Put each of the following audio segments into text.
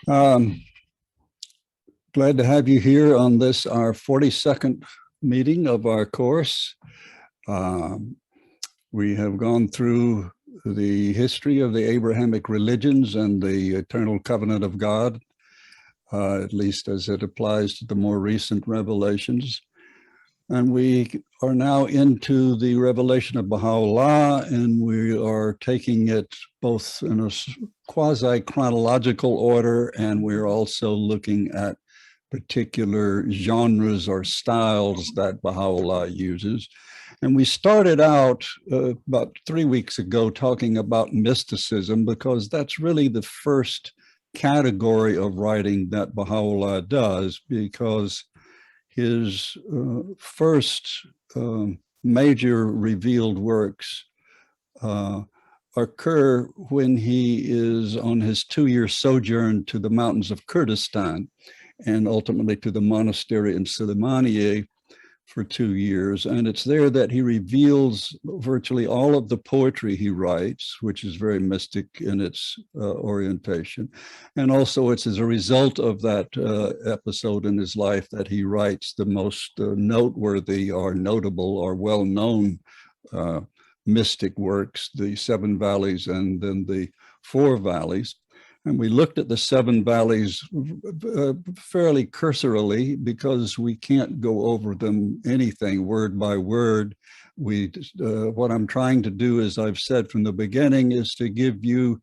Um, Glad to have you here on this, our 42nd meeting of our course. We have gone through the history of the Abrahamic religions and the eternal covenant of God, at least as it applies to the more recent revelations. And we are now into the revelation of Baha'u'llah, and we are taking it both in a quasi-chronological order, and we're also looking at particular genres or styles that Baha'u'llah uses. And we started out about 3 weeks ago talking about mysticism, because that's really the first category of writing that Baha'u'llah does, because his first major revealed works occur when he is on his 2-year sojourn to the mountains of Kurdistan, and ultimately to the monastery in Suleymaniye for 2 years. And it's there that he reveals virtually all of the poetry he writes, which is very mystic in its orientation. And also it's as a result of that episode in his life that he writes the most noteworthy or notable or well-known mystic works, the 7 Valleys and then the 4 Valleys. And we looked at the 7 Valleys fairly cursorily, because we can't go over them anything word by word. What I'm trying to do, as I've said from the beginning, is to give you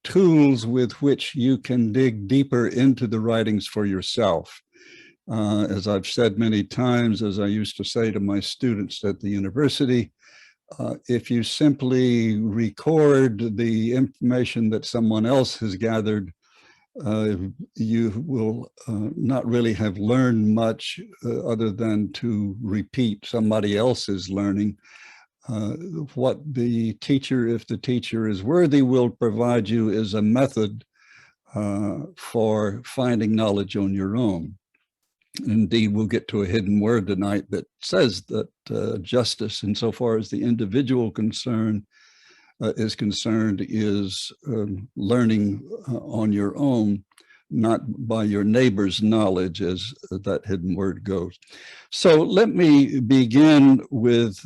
tools with which you can dig deeper into the writings for yourself. As I've said many times, as I used to say to my students at the university, if you simply record the information that someone else has gathered, you will not really have learned much other than to repeat somebody else's learning. What the teacher, if the teacher is worthy, will provide you is a method for finding knowledge on your own. Indeed, we'll get to a hidden word tonight that says that justice, insofar as the individual is concerned, is learning on your own, not by your neighbor's knowledge, as that hidden word goes. So let me begin with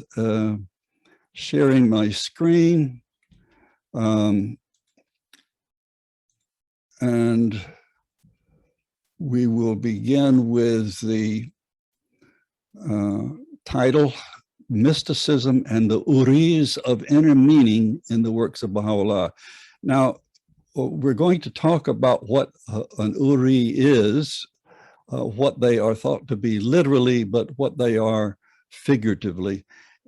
sharing my screen. And we will begin with the title, Mysticism and the Uries of Inner Meaning in the Works of Baha'u'llah. Now, we're going to talk about what an uri is, what they are thought to be literally, but what they are figuratively.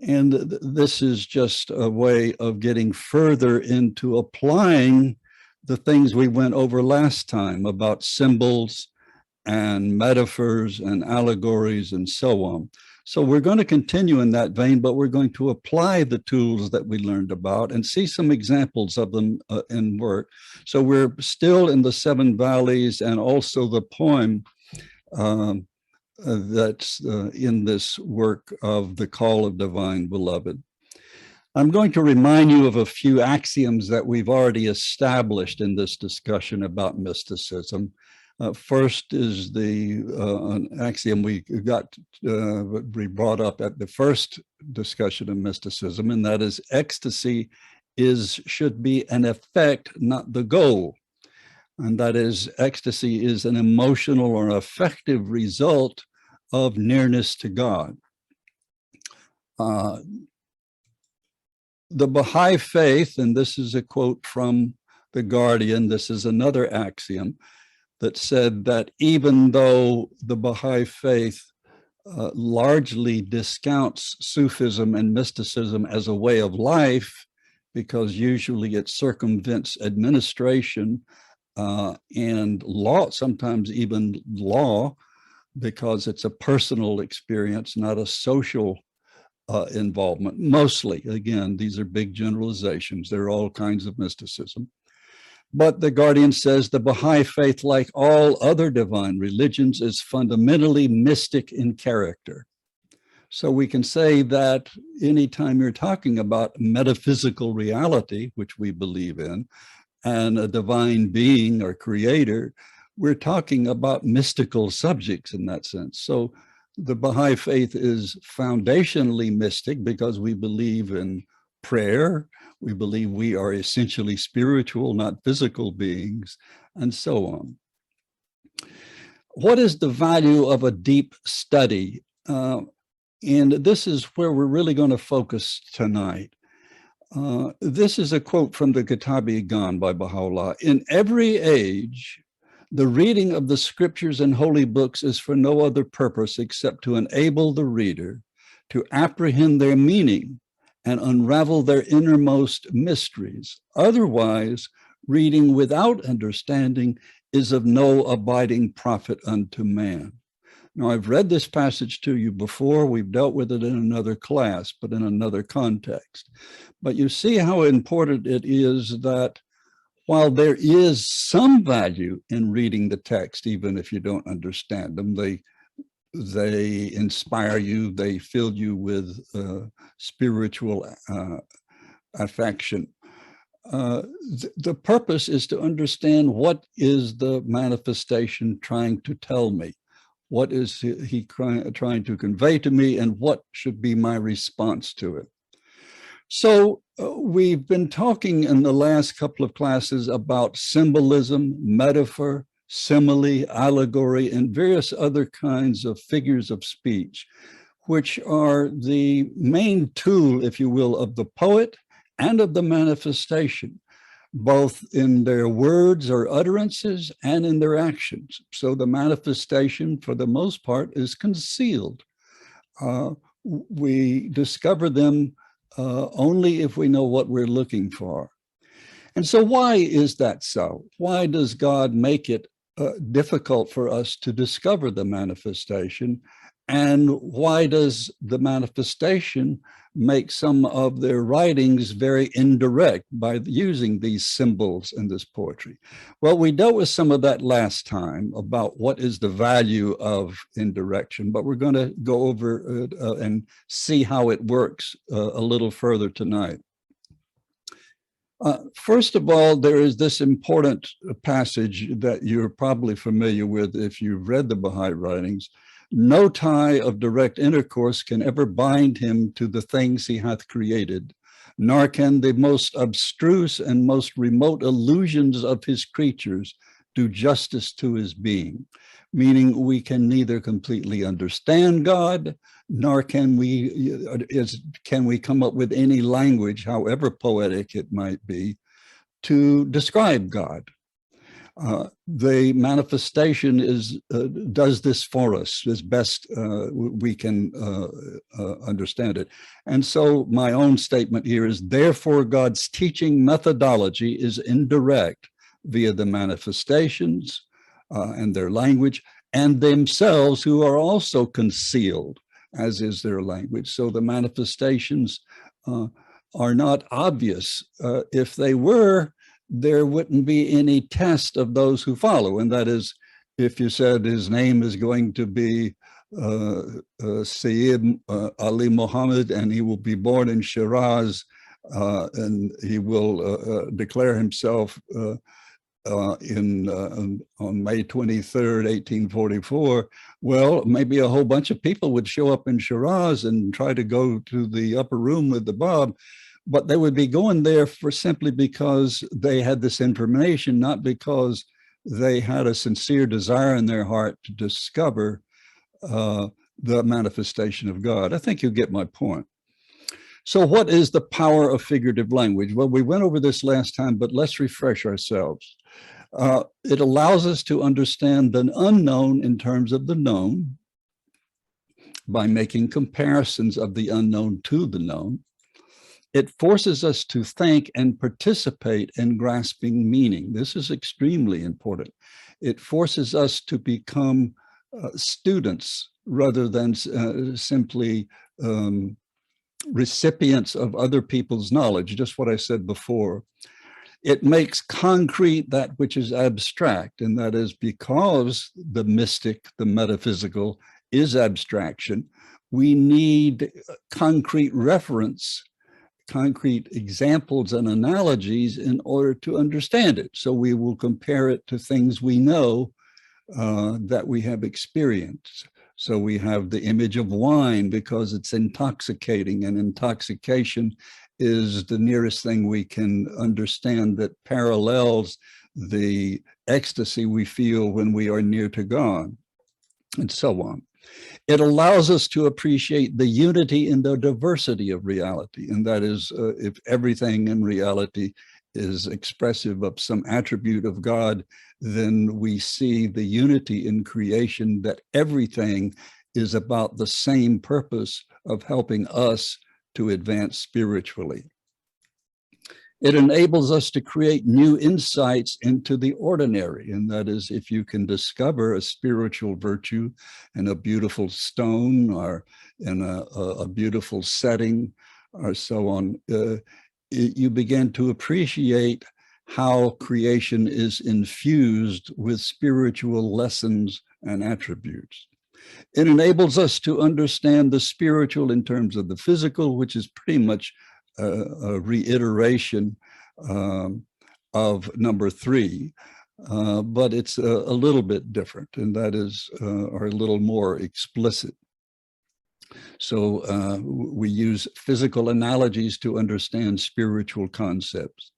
And this is just a way of getting further into applying the things we went over last time about symbols and metaphors and allegories and so on. So we're going to continue in that vein, but we're going to apply the tools that we learned about and see some examples of them in work. So we're still in the 7 Valleys, and also the poem that's in this work of The Call of Divine Beloved. I'm going to remind you of a few axioms that we've already established in this discussion about mysticism. First is an axiom we brought up at the first discussion of mysticism, and that is ecstasy should be an effect, not the goal. And that is, ecstasy is an emotional or affective result of nearness to God. The Baha'i faith, and this is a quote from The Guardian, this is another axiom, that said that even though the Baha'i faith largely discounts Sufism and mysticism as a way of life, because usually it circumvents administration and law, sometimes even law, because it's a personal experience, not a social involvement. Mostly, again, these are big generalizations. There are all kinds of mysticism. But the Guardian says the Baha'i faith, like all other divine religions, is fundamentally mystic in character. So we can say that anytime you're talking about metaphysical reality, which we believe in, and a divine being or creator, we're talking about mystical subjects in that sense. So the Baha'i faith is foundationally mystic because we believe in prayer. We believe we are essentially spiritual, not physical beings, and so on. What is the value of a deep study? And this is where we're really going to focus tonight. This is a quote from the Kitab-i-Gan by Baha'u'llah. In every age, the reading of the scriptures and holy books is for no other purpose except to enable the reader to apprehend their meaning and unravel their innermost mysteries. Otherwise, reading without understanding is of no abiding profit unto man. Now, I've read this passage to you before. We've dealt with it in another class, but in another context. But you see how important it is that while there is some value in reading the text, even if you don't understand them, they inspire you, they fill you with spiritual affection. The purpose is to understand what is the manifestation trying to tell me. What is he trying to convey to me, and what should be my response to it? So we've been talking in the last couple of classes about symbolism, metaphor, simile, allegory, and various other kinds of figures of speech, which are the main tool, if you will, of the poet and of the manifestation, both in their words or utterances and in their actions. So the manifestation, for the most part, is concealed. We discover them only if we know what we're looking for. And so why is that so? Why does God make it difficult for us to discover the manifestation? And why does the manifestation make some of their writings very indirect by using these symbols in this poetry? Well, we dealt with some of that last time about what is the value of indirection, but we're going to go over it and see how it works a little further tonight. First of all, there is this important passage that you're probably familiar with if you've read the Baha'i writings. No tie of direct intercourse can ever bind him to the things he hath created, nor can the most abstruse and most remote illusions of his creatures do justice to his being, meaning we can neither completely understand God, nor can we come up with any language, however poetic it might be, to describe God. The manifestation does this for us as best we can understand it. And so my own statement here is, therefore, God's teaching methodology is indirect via the manifestations and their language, and themselves, who are also concealed, as is their language. So the manifestations are not obvious. If they were, there wouldn't be any test of those who follow. And that is, if you said his name is going to be Sayyid Ali Muhammad, and he will be born in Shiraz, and he will declare himself on May 23rd, 1844, well, maybe a whole bunch of people would show up in Shiraz and try to go to the upper room with the Bab, but they would be going there for simply because they had this information, not because they had a sincere desire in their heart to discover the manifestation of God. I think you get my point. So what is the power of figurative language? Well, we went over this last time, but let's refresh ourselves. It allows us to understand the unknown in terms of the known by making comparisons of the unknown to the known. It forces us to think and participate in grasping meaning. This is extremely important. It forces us to become students rather than simply recipients of other people's knowledge, just what I said before. It makes concrete that which is abstract, and that is because the mystic, the metaphysical, is abstraction. We need concrete reference, concrete examples and analogies in order to understand it. So we will compare it to things we know that we have experienced. So we have the image of wine because it's intoxicating, and intoxication is the nearest thing we can understand that parallels the ecstasy we feel when we are near to God, and so on. It allows us to appreciate the unity in the diversity of reality, and that is, if everything in reality is expressive of some attribute of God, then we see the unity in creation, that everything is about the same purpose of helping us to advance spiritually. It enables us to create new insights into the ordinary, and that is, if you can discover a spiritual virtue in a beautiful stone or in a beautiful setting or so on, you begin to appreciate how creation is infused with spiritual lessons and attributes. It enables us to understand the spiritual in terms of the physical, which is pretty much a reiteration of number 3, but it's a little bit different, and that is, are a little more explicit. So we use physical analogies to understand spiritual concepts.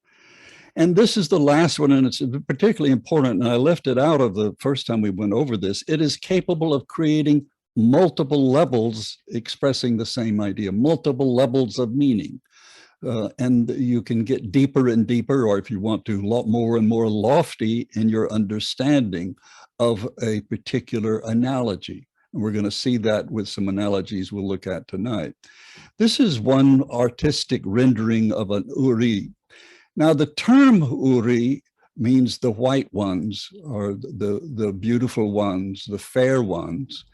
And this is the last one, and it's particularly important, and I left it out of the first time we went over this. It is capable of creating multiple levels expressing the same idea, multiple levels of meaning. And you can get deeper and deeper, or if you want to, more and more lofty in your understanding of a particular analogy. And we're going to see that with some analogies we'll look at tonight. This is one artistic rendering of an uri. Now, the term uri means the white ones, or the beautiful ones, the fair ones.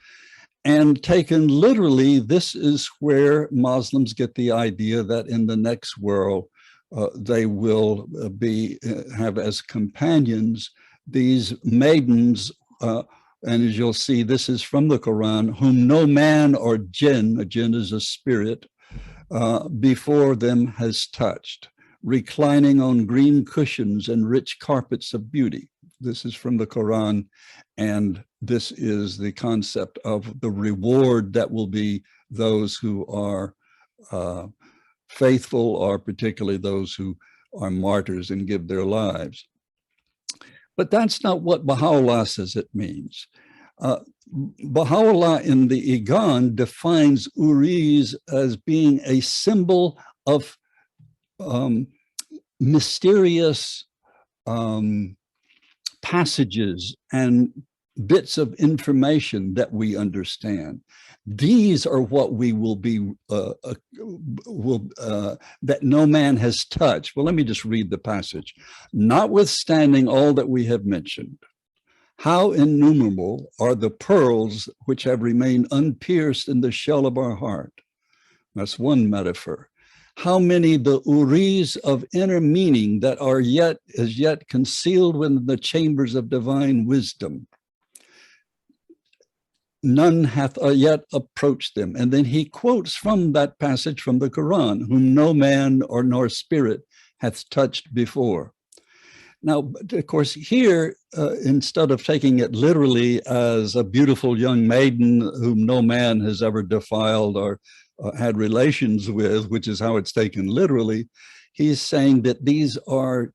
And taken literally, this is where Muslims get the idea that in the next world, they will have as companions these maidens, and as you'll see, this is from the Quran, whom no man or jinn, a jinn is a spirit, before them has touched, reclining on green cushions and rich carpets of beauty. This is from the Quran, and this is the concept of the reward that will be those who are faithful, or particularly those who are martyrs and give their lives. But that's not what Baha'u'llah says it means. Baha'u'llah in the Igan defines uries as being a symbol of mysterious passages and bits of information that we understand. These are what we will be, that no man has touched. Well, let me just read the passage. Notwithstanding all that we have mentioned, how innumerable are the pearls which have remained unpierced in the shell of our heart. That's one metaphor. How many the uries of inner meaning that are as yet concealed within the chambers of divine wisdom. None hath yet approached them. And then he quotes from that passage from the Quran, whom no man or nor spirit hath touched before. Now, of course, here, instead of taking it literally as a beautiful young maiden whom no man has ever defiled or had relations with, which is how it's taken literally, he's saying that these are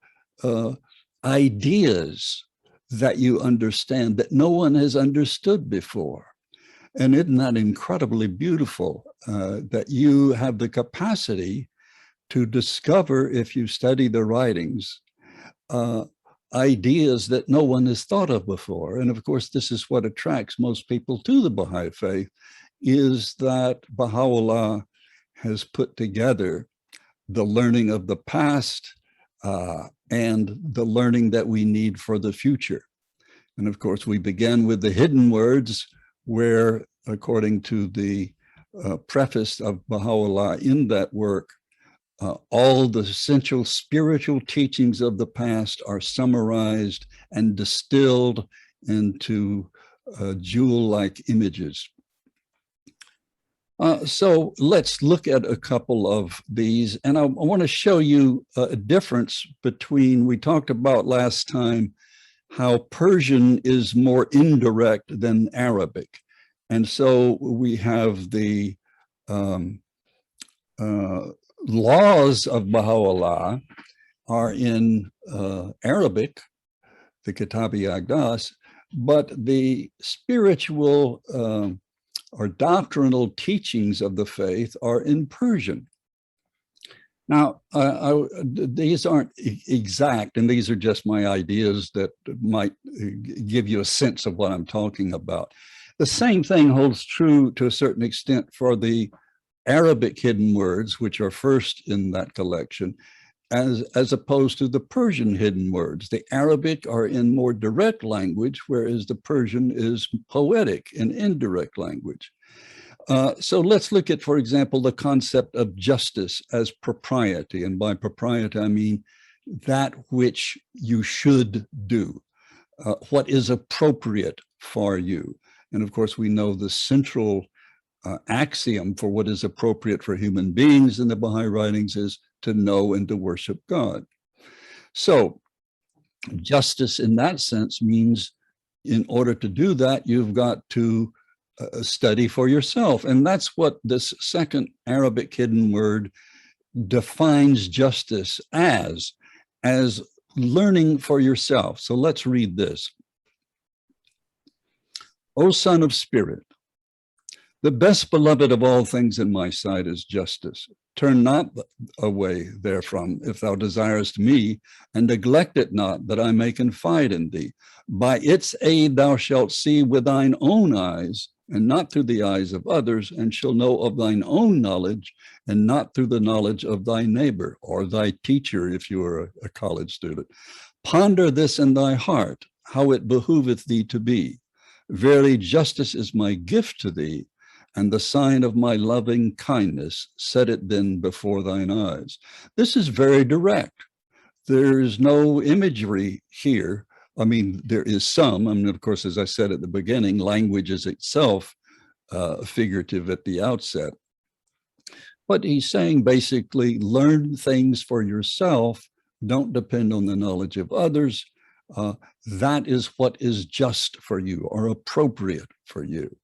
ideas that you understand that no one has understood before. And isn't that incredibly beautiful, that you have the capacity to discover, if you study the writings, ideas that no one has thought of before. And of course, this is what attracts most people to the Baha'i faith, is that Baha'u'llah has put together the learning of the past and the learning that we need for the future. And of course, we began with the hidden words, where, according to the preface of Baha'u'llah in that work, all the essential spiritual teachings of the past are summarized and distilled into jewel-like images. So let's look at a couple of these. And I want to show you a difference between, we talked about last time, how Persian is more indirect than Arabic. And so we have the laws of Baha'u'llah are in Arabic, the Kitabi Agdas, but the spiritual or doctrinal teachings of the faith are in Persian. Now, these aren't exact, and these are just my ideas that might give you a sense of what I'm talking about. The same thing holds true to a certain extent for the Arabic hidden words, which are first in that collection, as opposed to the Persian hidden words. The Arabic are in more direct language, whereas the Persian is poetic and indirect language. So let's look at, for example, the concept of justice as propriety. And by propriety, I mean that which you should do, what is appropriate for you. And of course, we know the central axiom for what is appropriate for human beings in the Baha'i writings is to know and to worship God. So justice in that sense means in order to do that, you've got to study for yourself. And that's what this second Arabic hidden word defines justice as learning for yourself. So let's read this. O son of spirit, the best beloved of all things in my sight is justice. Turn not away therefrom, if thou desirest me, and neglect it not, that I may confide in thee. By its aid thou shalt see with thine own eyes, and not through the eyes of others, and shall know of thine own knowledge, and not through the knowledge of thy neighbor, or thy teacher, if you are a college student. Ponder this in thy heart, how it behooveth thee to be. Verily, justice is my gift to thee, and the sign of my loving kindness, set it then before thine eyes. This is very direct. There is no imagery here. I mean, there is some. I mean, of course, as I said at the beginning, language is itself figurative at the outset. But he's saying basically, learn things for yourself. Don't depend on the knowledge of others. That is what is just for you or appropriate for you.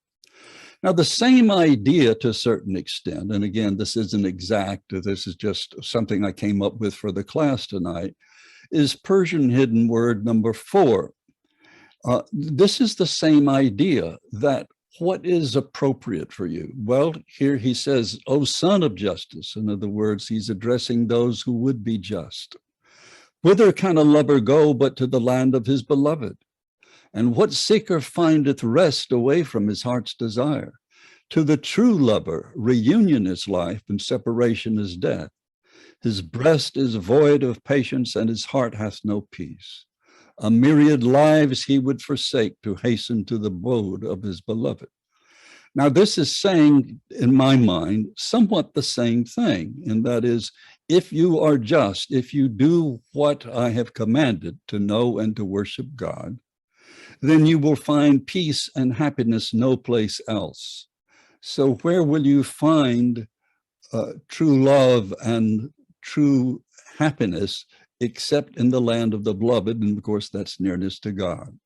Now, the same idea to a certain extent, and again, this isn't exact, this is just something I came up with for the class tonight, is Persian hidden word number 4. This is the same idea that what is appropriate for you? Well, here he says, O son of justice. In other words, he's addressing those who would be just. Whither can a lover go but to the land of his beloved? And what seeker findeth rest away from his heart's desire? To the true lover, reunion is life and separation is death. His breast is void of patience and his heart hath no peace. A myriad lives he would forsake to hasten to the abode of his beloved. Now, this is saying, in my mind, somewhat the same thing, and that is, if you are just, if you do what I have commanded to know and to worship God, then you will find peace and happiness no place else. So where will you find true love and true happiness except in the land of the beloved? And of course, that's nearness to God.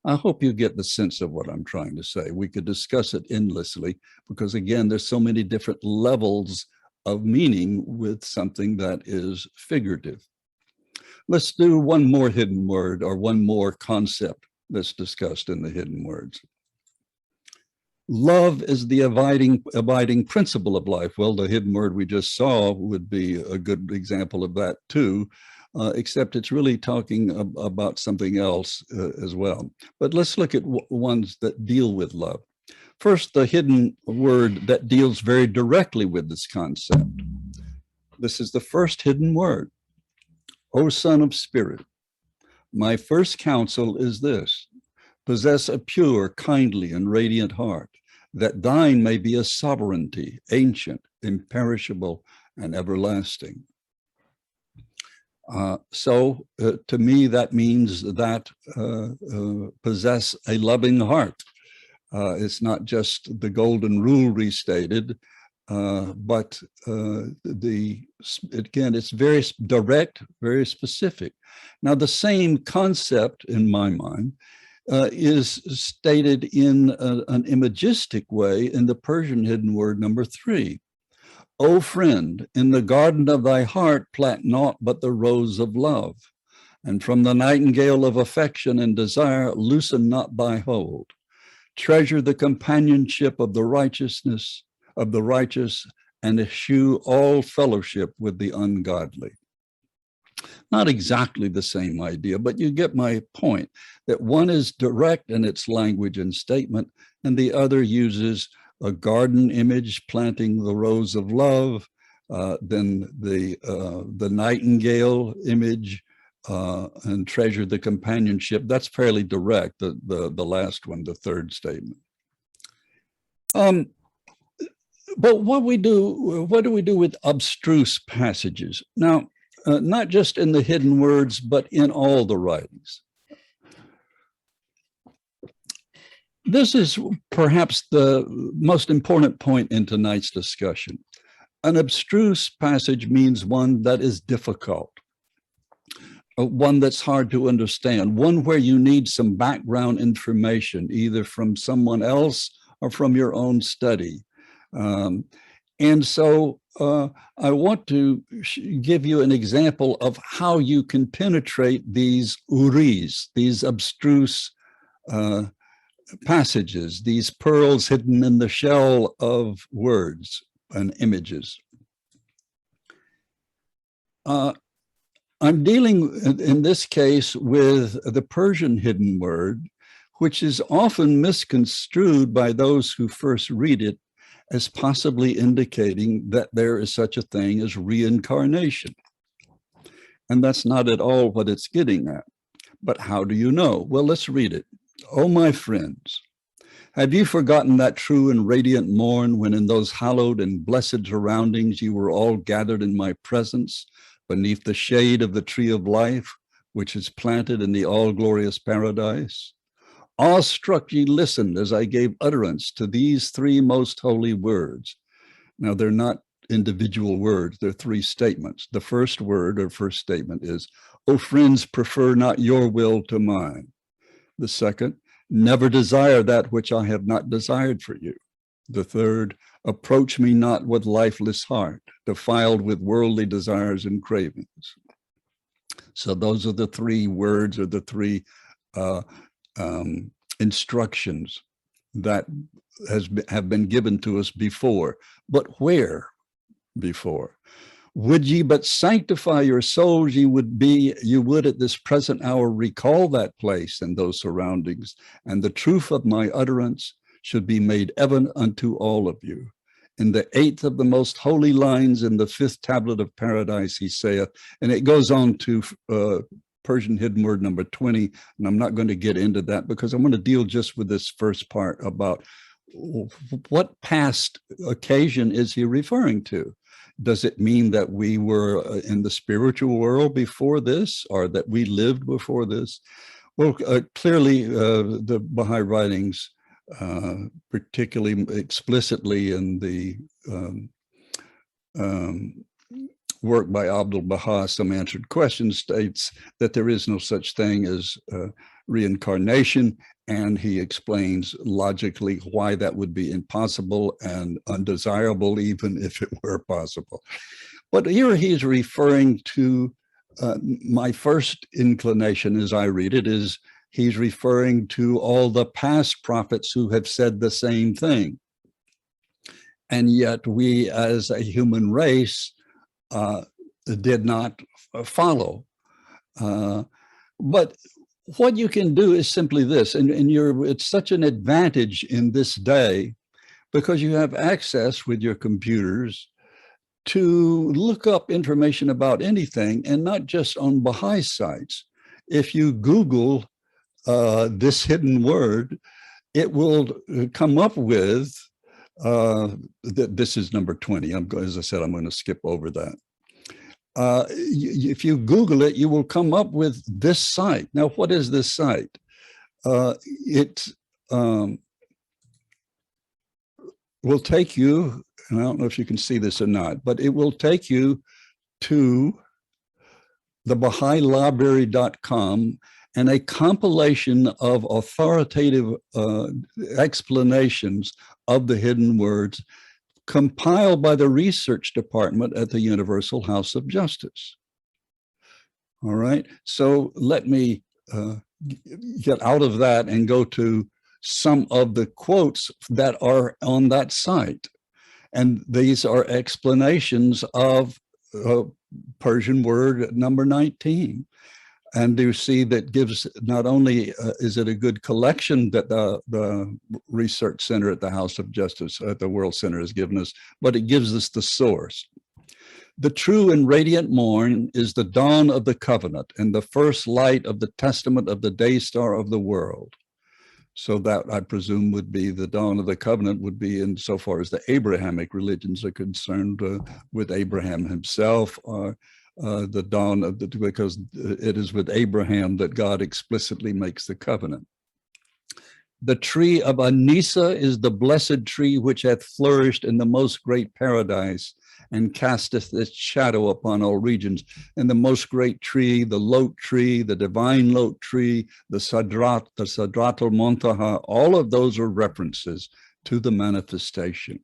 I hope you get the sense of what I'm trying to say. We could discuss it endlessly because, again, there's so many different levels of meaning with something that is figurative. Let's do one more hidden word or one more concept that's discussed in the hidden words. Love is the abiding principle of life. Well, the hidden word we just saw would be a good example of that too, except it's really talking about something else as well. But let's look at ones that deal with love. First, the hidden word that deals very directly with this concept. This is the first hidden word. O son of spirit, my first counsel is this: possess a pure, kindly, and radiant heart, that thine may be a sovereignty, ancient, imperishable, and everlasting. To me, that means that possess a loving heart. It's not just the golden rule restated. but again, it's very direct, very specific. Now, the same concept, in my mind, is stated in an imagistic way in the Persian hidden word number 3. O friend, in the garden of thy heart plant naught but the rose of love, and from the nightingale of affection and desire loosen not thy hold. Treasure the companionship of the righteous, and eschew all fellowship with the ungodly. Not exactly the same idea, but you get my point, that one is direct in its language and statement, and the other uses a garden image planting the rose of love, then the nightingale image, and treasure the companionship. That's fairly direct, the last one, the third statement. But what do we do with abstruse passages? Now, not just in the hidden words, but in all the writings. This is perhaps the most important point in tonight's discussion. An abstruse passage means one that is difficult, one that's hard to understand, one where you need some background information, either from someone else or from your own study. And so I want to give you an example of how you can penetrate these uries, these abstruse passages, these pearls hidden in the shell of words and images. I'm dealing in this case with the Persian hidden word, which is often misconstrued by those who first read it as possibly indicating that there is such a thing as reincarnation. And that's not at all what it's getting at. But how do you know? Well, let's read it. Oh, my friends, have you forgotten that true and radiant morn when in those hallowed and blessed surroundings you were all gathered in my presence beneath the shade of the tree of life, which is planted in the all-glorious paradise? Awestruck ye listened as I gave utterance to these 3 most holy words. Now, they're not individual words, they're 3 statements. The first word or first statement is, O friends, prefer not your will to mine. The second, never desire that which I have not desired for you. The third, approach me not with lifeless heart, defiled with worldly desires and cravings. So those are the 3 words, or the 3 instructions that have been given to us before. But where before? Would ye but sanctify your souls, you would at this present hour recall that place and those surroundings, and the truth of my utterance should be made evident unto all of you. In the 8th of the most holy lines in the 5th tablet of paradise, he saith, and it goes on to Persian hidden word number 20, and I'm not going to get into that because I want to deal just with this first part about what past occasion is he referring to. Does it mean that we were in the spiritual world before this, or that we lived before this? Well, clearly the Baha'i writings, particularly explicitly in the work by Abdul-Baha, Some Answered Questions, states that there is no such thing as reincarnation, and he explains logically why that would be impossible and undesirable, even if it were possible. But here he's referring to, my first inclination as I read it is, he's referring to all the past prophets who have said the same thing. And yet we as a human race did not follow. But what you can do is simply this, and it's such an advantage in this day because you have access with your computers to look up information about anything, and not just on Baha'i sites. If you Google this hidden word, it will come up with, this is number 20. As I said, I'm going to skip over that. If you Google it, you will come up with this site. Now, what is this site? It will take you and I don't know if you can see this or not, but it will take you to the Bahá'u'lláh.com and a compilation of authoritative explanations of the hidden words compiled by the research department at the Universal House of Justice. All right, so let me get out of that and go to some of the quotes that are on that site. And these are explanations of Persian word number 19. And you see that gives not only is it a good collection that the Research Center at the House of Justice at the World Center has given us, but it gives us the source. The true and radiant morn is the dawn of the covenant and the first light of the testament of the day star of the world. So that, I presume, would be the dawn of the covenant would be insofar as the Abrahamic religions are concerned with Abraham himself, or the dawn of the, because it is with Abraham that God explicitly makes the covenant. The tree of Anisa is the blessed tree which hath flourished in the most great paradise and casteth its shadow upon all regions. And the most great tree, the lote tree, the divine lote tree, the Sadratul Muntaha, all of those are references to the manifestation.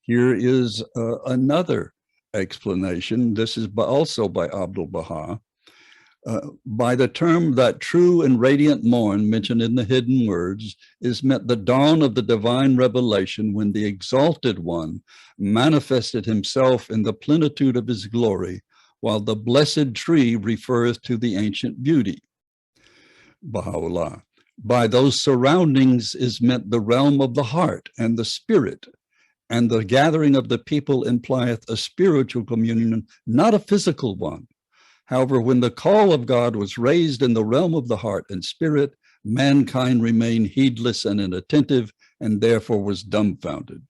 Here is another explanation. This is also by Abdul Baha. By the term that true and radiant morn mentioned in the hidden words is meant the dawn of the divine revelation when the exalted one manifested himself in the plenitude of his glory, while the blessed tree refereth to the ancient beauty. Baha'u'llah. By those surroundings is meant the realm of the heart and the spirit, and the gathering of the people implieth a spiritual communion, not a physical one. However, when the call of God was raised in the realm of the heart and spirit, mankind remained heedless and inattentive, and therefore was dumbfounded.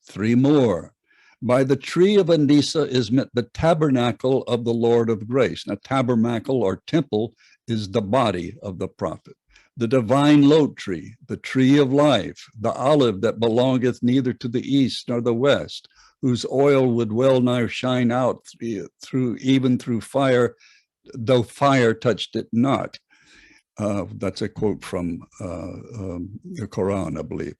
3 more. By the tree of Anisa is meant the tabernacle of the Lord of grace. Now, tabernacle or temple is the body of the prophet. The divine lote tree, the tree of life, the olive that belongeth neither to the east nor the west, whose oil would well nigh shine out even through fire, though fire touched it not. That's a quote from the Quran, I believe.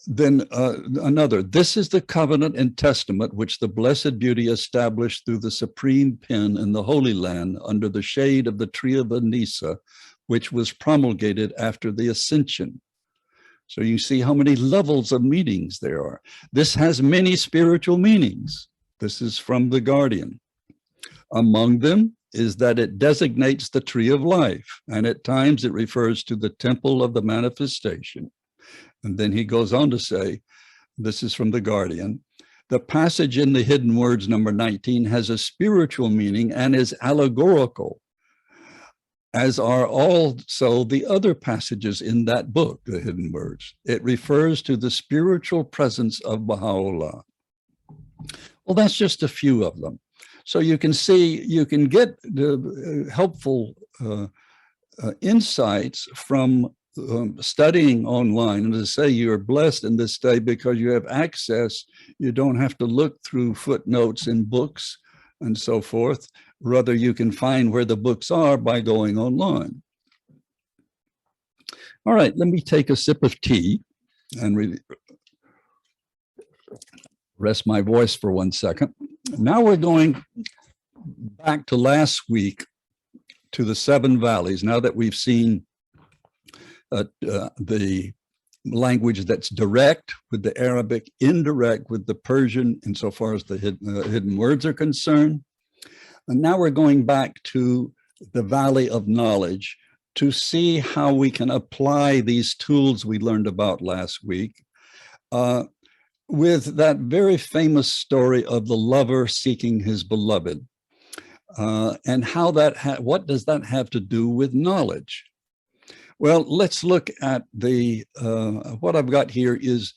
Then another, this is the covenant and testament which the blessed beauty established through the supreme pen in the Holy Land under the shade of the tree of Anisa, which was promulgated after the ascension. So you see how many levels of meanings there are. This has many spiritual meanings. This is from The Guardian. Among them is that it designates the tree of life, and at times it refers to the temple of the manifestation. And then he goes on to say, this is from The Guardian, the passage in the hidden words number 19 has a spiritual meaning and is allegorical, as are also the other passages in that book, The Hidden Words. It refers to the spiritual presence of Baha'u'llah. Well, that's just a few of them. So you can see, you can get the helpful insights from studying online. And to say you're blessed in this day because you have access, you don't have to look through footnotes in books and so forth. Rather, you can find where the books are by going online. All right, let me take a sip of tea and rest my voice for 1 second. Now we're going back to last week to the 7 valleys, now that we've seen the language that's direct with the Arabic, indirect with the Persian, insofar as the hidden words are concerned. And now we're going back to the Valley of Knowledge to see how we can apply these tools we learned about last week with that very famous story of the lover seeking his beloved. And how that, what does that have to do with knowledge? Well, let's look at the, what I've got here is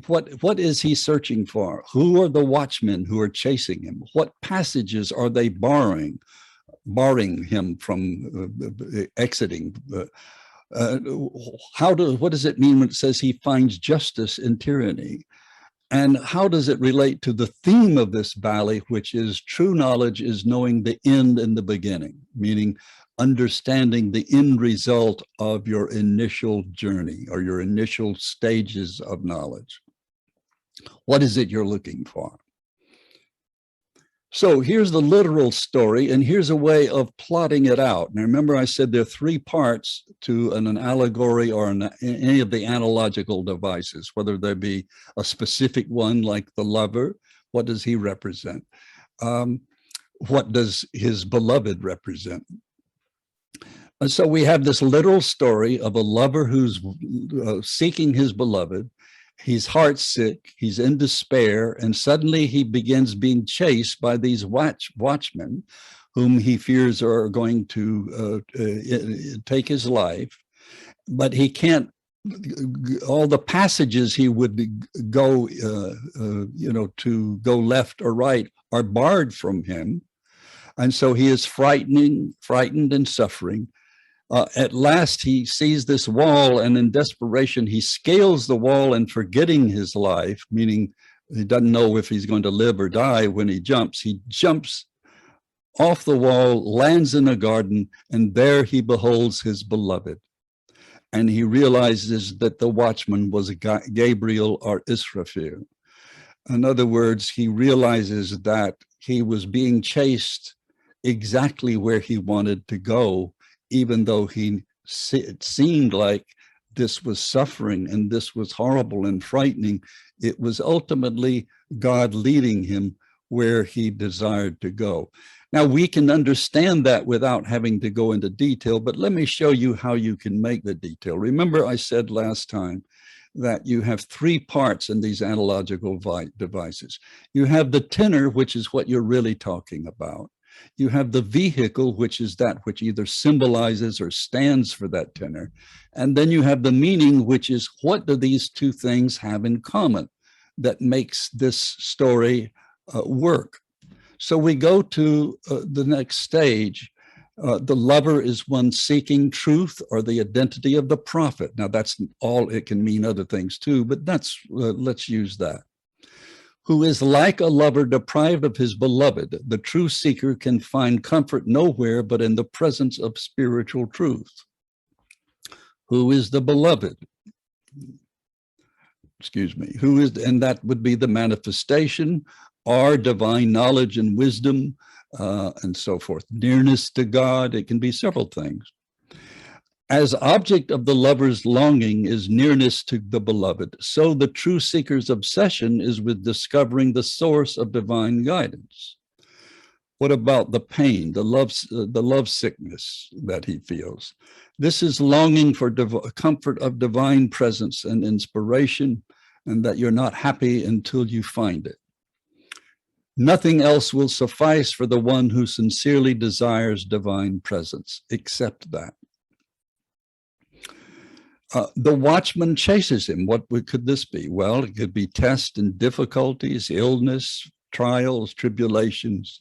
what is he searching for? Who are the watchmen who are chasing him? What passages are they barring him from exiting? What does it mean when it says he finds justice in tyranny? And how does it relate to the theme of this valley, which is true knowledge is knowing the end and the beginning, meaning understanding the end result of your initial journey or your initial stages of knowledge. What is it you're looking for? So here's the literal story, and here's a way of plotting it out. Now, remember I said there are three parts to an allegory or any of the analogical devices, whether there be a specific one like the lover. What does he represent? What does his beloved represent? And so we have this literal story of a lover who's seeking his beloved. He's heartsick, he's in despair, and suddenly he begins being chased by these watchmen whom he fears are going to take his life. But he can't, all the passages he would go, to go left or right are barred from him. And so he is frightened and suffering. At last, he sees this wall, and in desperation, he scales the wall and forgetting his life, meaning he doesn't know if he's going to live or die when he jumps. He jumps off the wall, lands in a garden, and there he beholds his beloved. And he realizes that the watchman was Gabriel or Israfil. In other words, he realizes that he was being chased exactly where he wanted to go, even though it seemed like this was suffering and this was horrible and frightening. It was ultimately God leading him where he desired to go. Now, we can understand that without having to go into detail, but let me show you how you can make the detail. Remember, I said last time that you have three parts in these analogical devices. You have the tenor, which is what you're really talking about. You have the vehicle, which is that which either symbolizes or stands for that tenor. And then you have the meaning, which is what do these two things have in common that makes this story work. So we go to the next stage. The lover is one seeking truth or the identity of the prophet. Now that's all, it can mean other things too, but let's use that. Who is like a lover deprived of his beloved. The true seeker can find comfort nowhere but in the presence of spiritual truth. Who is the beloved? Excuse me. Who is, and that would be the manifestation, or divine knowledge and wisdom, and so forth. Nearness to God, it can be several things. As object of the lover's longing is nearness to the beloved, so the true seeker's obsession is with discovering the source of divine guidance. What about the pain, the love sickness that he feels? This is longing for comfort of divine presence and inspiration, and that you're not happy until you find it. Nothing else will suffice for the one who sincerely desires divine presence, except that. The watchman chases him. What could this be? Well, it could be tests and difficulties, illness, trials, tribulations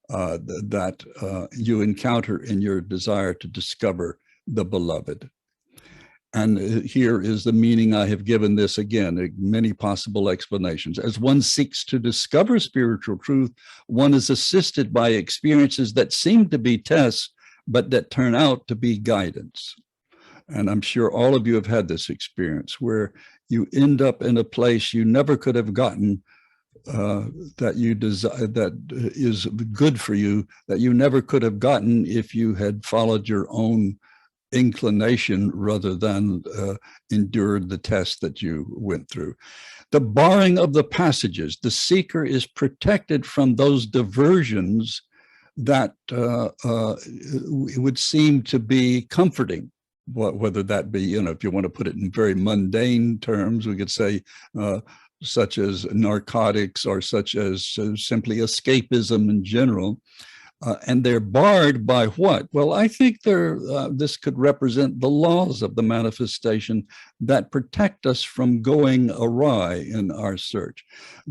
that you encounter in your desire to discover the beloved. And here is the meaning I have given this again, many possible explanations. As one seeks to discover spiritual truth, one is assisted by experiences that seem to be tests, but that turn out to be guidance. And I'm sure all of you have had this experience where you end up in a place you never could have gotten that you desire, that is good for you, that you never could have gotten if you had followed your own inclination rather than endured the test that you went through. The barring of the passages, the seeker is protected from those diversions that would seem to be comforting. Whether that be, if you want to put it in very mundane terms, we could say such as narcotics or such as simply escapism in general. And they're barred by what? Well, I think this could represent the laws of the manifestation that protect us from going awry in our search.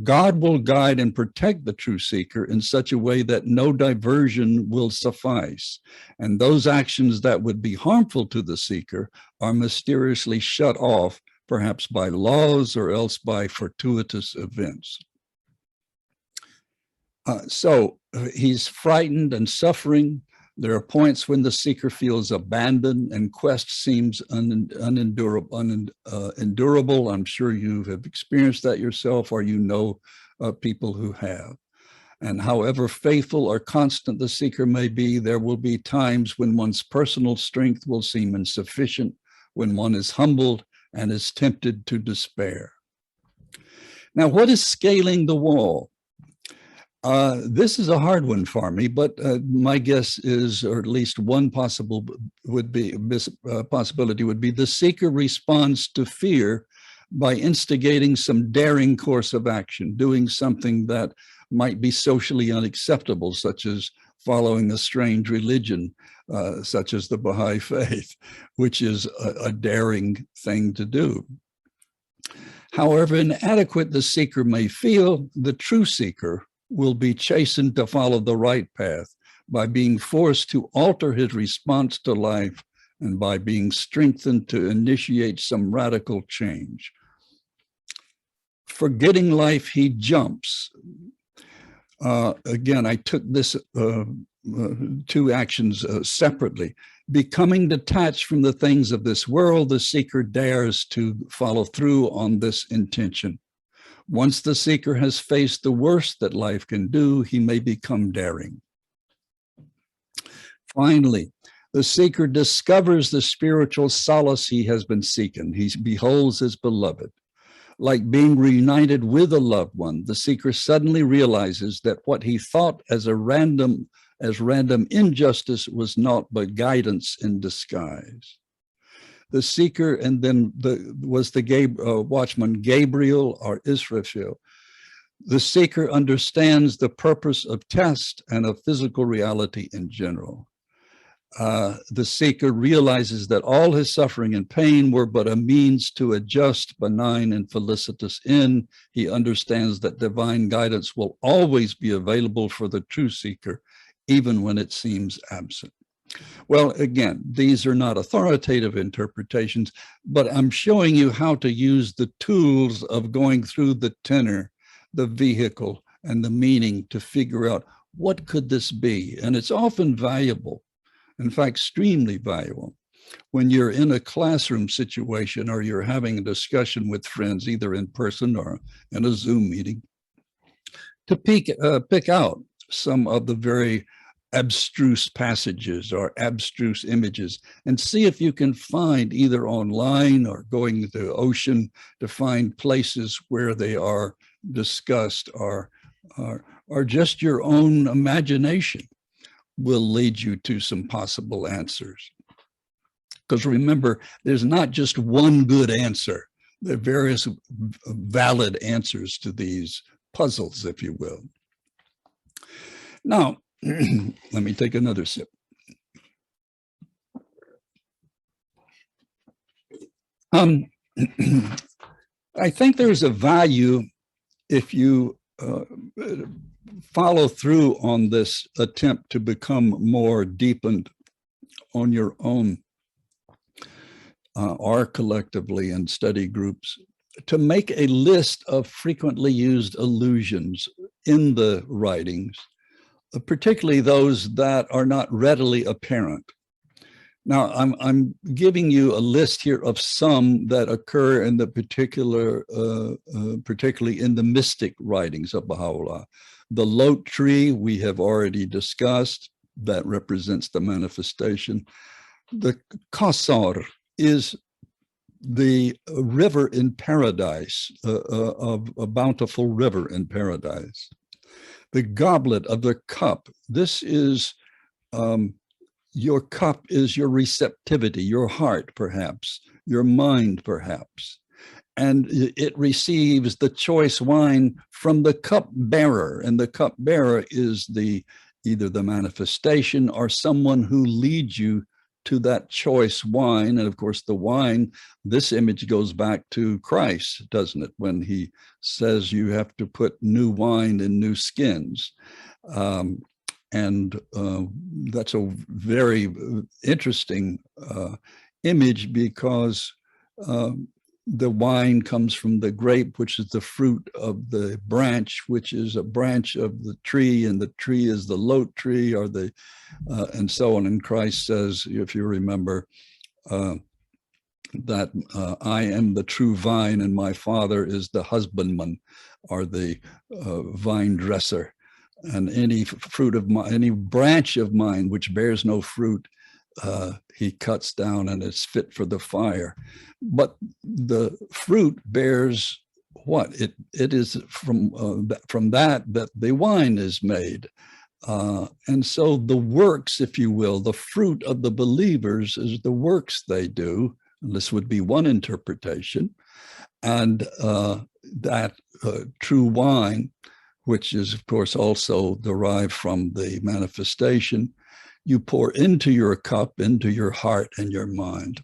God will guide and protect the true seeker in such a way that no diversion will suffice. And those actions that would be harmful to the seeker are mysteriously shut off, perhaps by laws or else by fortuitous events. So he's frightened and suffering. There are points when the seeker feels abandoned and quest seems unendurable. I'm sure you have experienced that yourself, or you know people who have. And however faithful or constant the seeker may be, there will be times when one's personal strength will seem insufficient, when one is humbled and is tempted to despair. Now, what is scaling the wall? This is a hard one for me, but my guess is, or at least one possibility would be the seeker responds to fear by instigating some daring course of action, doing something that might be socially unacceptable, such as following a strange religion, such as the Baha'i faith, which is a daring thing to do. However inadequate the seeker may feel, the true seeker will be chastened to follow the right path by being forced to alter his response to life and by being strengthened to initiate some radical change. Forgetting life, he jumps. Again, I took this two actions separately. Becoming detached from the things of this world, the seeker dares to follow through on this intention. Once the seeker has faced the worst that life can do, he may become daring. Finally, the seeker discovers the spiritual solace he has been seeking. He beholds his beloved. Like being reunited with a loved one, the seeker suddenly realizes that what he thought as random injustice was naught but guidance in disguise. The seeker, and then was the watchman Gabriel or Israfil. The seeker understands the purpose of test and of physical reality in general. The seeker realizes that all his suffering and pain were but a means to a just, benign, and felicitous end. He understands that divine guidance will always be available for the true seeker, even when it seems absent. Well, again, these are not authoritative interpretations, but I'm showing you how to use the tools of going through the tenor, the vehicle, and the meaning to figure out what could this be. And it's often valuable, in fact, extremely valuable, when you're in a classroom situation or you're having a discussion with friends, either in person or in a Zoom meeting, to pick out some of the very abstruse passages or abstruse images and see if you can find, either online or going to the ocean, to find places where they are discussed, or just your own imagination will lead you to some possible answers. Because remember, there's not just one good answer. There are various valid answers to these puzzles, if you will. Now, let me take another sip. I think there's a value if you follow through on this attempt to become more deepened on your own or collectively in study groups, to make a list of frequently used allusions in the writings, particularly those that are not readily apparent. Now, I'm giving you a list here of some that occur in the particularly in the mystic writings of Baha'u'llah. The lot tree we have already discussed, that represents the manifestation. The Qasar is the river in paradise, of a bountiful river in paradise. The goblet of the cup, this is, your cup is your receptivity, your heart perhaps, your mind perhaps. And it receives the choice wine from the cup bearer, and the cup bearer is the either the manifestation or someone who leads you to that choice wine. And of course, the wine, this image goes back to Christ, doesn't it? When he says you have to put new wine in new skins. That's a very interesting image, because the wine comes from the grape, which is the fruit of the branch, which is a branch of the tree, and the tree is the lote tree, or the and so on. And Christ says, if you remember, that I am the true vine, and my Father is the husbandman, or the vine dresser. And any fruit of mine, any branch of mine which bears no fruit, he cuts down, and it's fit for the fire. But the fruit bears what? It is from that the wine is made. And so the works, if you will, the fruit of the believers is the works they do. And this would be one interpretation. And that true wine, which is, of course, also derived from the manifestation, you pour into your cup, into your heart and your mind,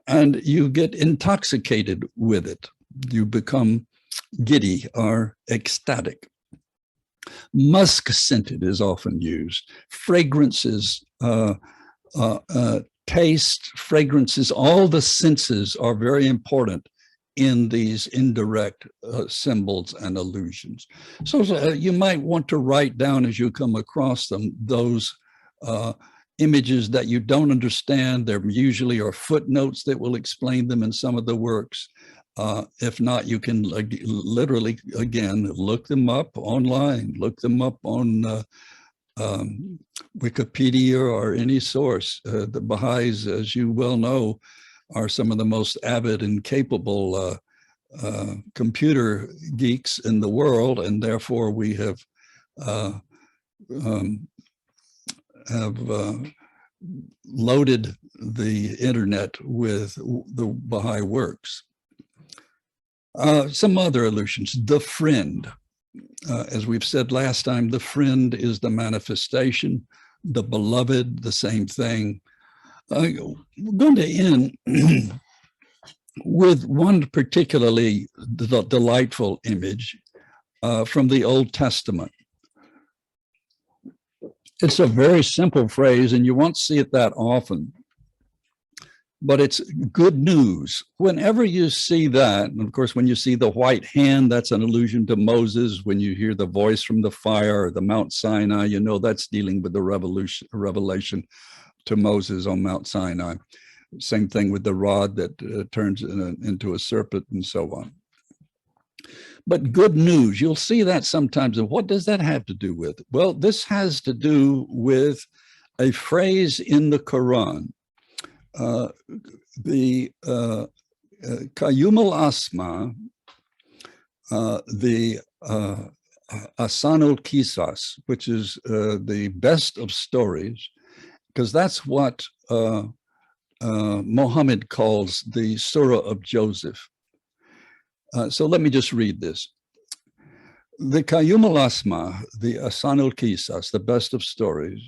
and you get intoxicated with it. You become giddy or ecstatic. Musk-scented is often used. Fragrances, taste, fragrances, all the senses are very important in these indirect symbols and illusions. So you might want to write down, as you come across them, those images that you don't understand. There usually are footnotes that will explain them in some of the works. If not, you can literally, again, look them up online, look them up on Wikipedia or any source. The Baha'is, as you well know, are some of the most avid and capable computer geeks in the world, and therefore we have loaded the internet with the Baha'i works. Some other allusions. The friend. As we've said last time, the friend is the manifestation. The beloved, the same thing. We're going to end with one particularly delightful image from the Old Testament. It's a very simple phrase, and you won't see it that often, but it's good news. Whenever you see that, and of course, when you see the white hand, that's an allusion to Moses. When you hear the voice from the fire or the Mount Sinai, you know that's dealing with the revelation to Moses on Mount Sinai. Same thing with the rod that turns into a serpent and so on. But good news, you'll see that sometimes. And what does that have to do with? Well, this has to do with a phrase in the Quran. The Qayyum al-Asma, the Ahsanul Qisas, which is the best of stories, because that's what Muhammad calls the Surah of Joseph. So let me just read this. The Qayyum al-Asma, the Ahsanul Qisas, the best of stories,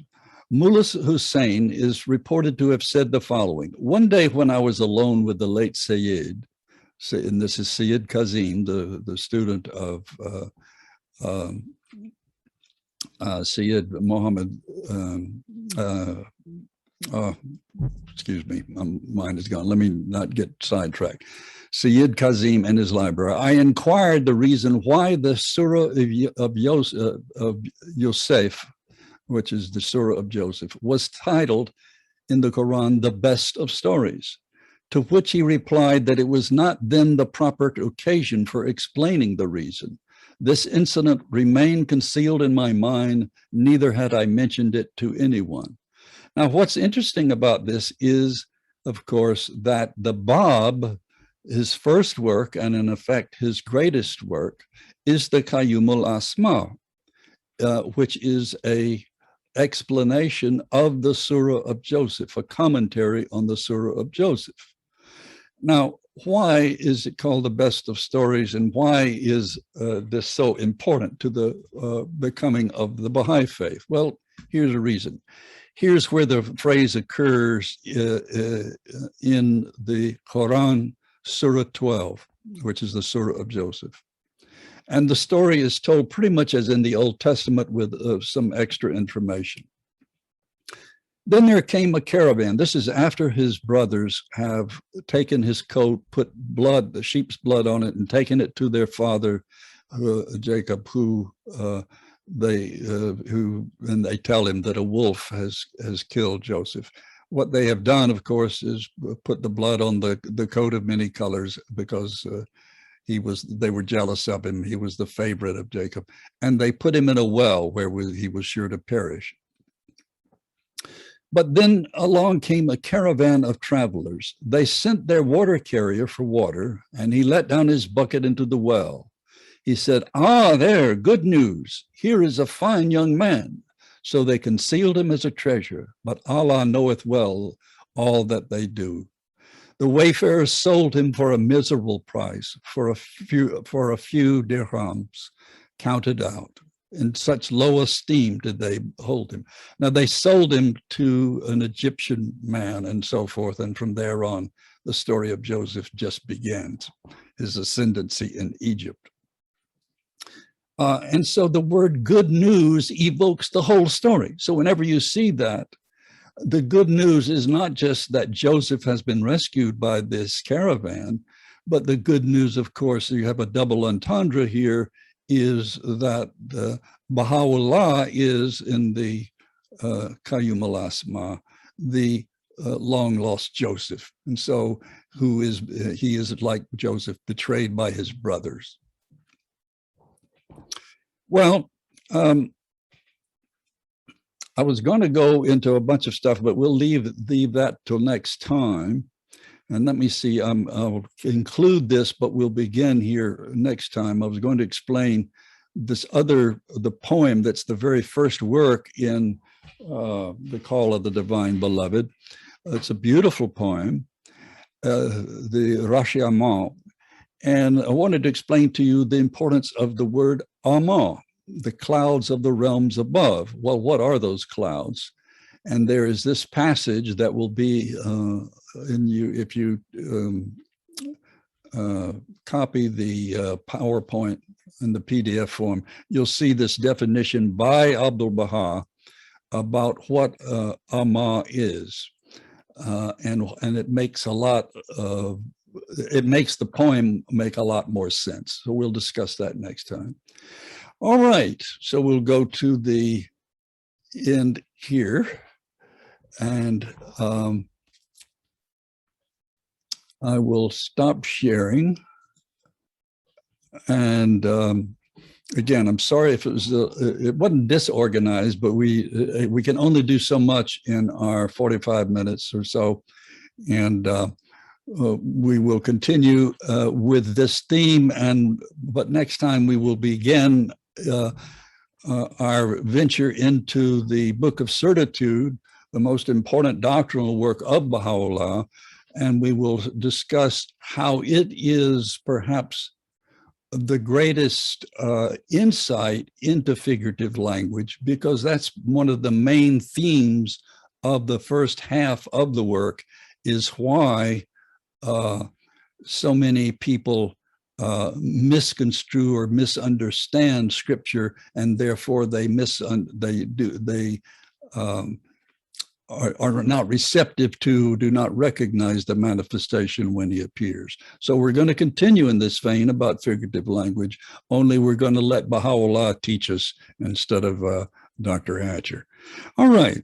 Mullah Hussein is reported to have said the following. One day when I was alone with the late Sayyid, and this is Sayyid Kazim, the student of Sayyid Muhammad, excuse me, my mind is gone. Let me not get sidetracked. Sayyid Kazim and his library. I inquired the reason why the Surah of Yosef, which is the Surah of Joseph, was titled in the Quran, the best of stories, to which he replied that it was not then the proper occasion for explaining the reason. This incident remained concealed in my mind, neither had I mentioned it to anyone. Now, what's interesting about this is, of course, that the Bab, his first work, and in effect his greatest work, is the Qayyum al-Asma, which is a explanation of the Surah of Joseph, a commentary on the Surah of Joseph. Now, why is it called the best of stories, and why is this so important to the becoming of the Baha'i faith? Well, here's a reason. Here's where the phrase occurs in the Quran, Surah 12, which is the Surah of Joseph. And the story is told pretty much as in the Old Testament with some extra information. Then there came a caravan. This is after his brothers have taken his coat, put blood, the sheep's blood on it, and taken it to their father, Jacob, and they tell him that a wolf has killed Joseph. What they have done, of course, is put the blood on the coat of many colors, because they were jealous of him. He was the favorite of Jacob, and they put him in a well where he was sure to perish. But then along came a caravan of travelers. They sent their water carrier for water, and he let down his bucket into the well. He said, "Ah, there, good news. Here is a fine young man." So they concealed him as a treasure, but Allah knoweth well all that they do. The wayfarers sold him for a miserable price, for a few dirhams, counted out. In such low esteem did they hold him. Now they sold him to an Egyptian man and so forth. And from there on, the story of Joseph just begins, his ascendancy in Egypt. And so the word good news evokes the whole story. So whenever you see that, the good news is not just that Joseph has been rescued by this caravan, but the good news, of course, you have a double entendre here, is that Baha'u'llah is in the Qayyum al-Asma, the long lost Joseph. And so he is like Joseph, betrayed by his brothers. Well, I was going to go into a bunch of stuff, but we'll leave that till next time. And let me see, I'll include this, but we'll begin here next time. I was going to explain the poem that's the very first work in the Call of the Divine Beloved. It's a beautiful poem, the Rashi Amah. And I wanted to explain to you the importance of the word Amah, the clouds of the realms above. Well, what are those clouds? And there is this passage that will be if you copy the PowerPoint in the PDF form, you'll see this definition by Abdul Baha about what Amma is. And it makes it makes the poem make a lot more sense. So we'll discuss that next time. All right, so we'll go to the end here. And I will stop sharing. And again, I'm sorry if it wasn't disorganized, but we can only do so much in our 45 minutes or so. And we will continue with this theme, but next time we will begin our venture into the Book of Certitude, the most important doctrinal work of Baha'u'llah, and we will discuss how it is perhaps the greatest insight into figurative language, because that's one of the main themes of the first half of the work, is why so many people misconstrue or misunderstand scripture, and therefore they are not receptive to, do not recognize the manifestation when he appears. So we're going to continue in this vein about figurative language, only we're going to let Baha'u'llah teach us instead of Dr. Hatcher. All right.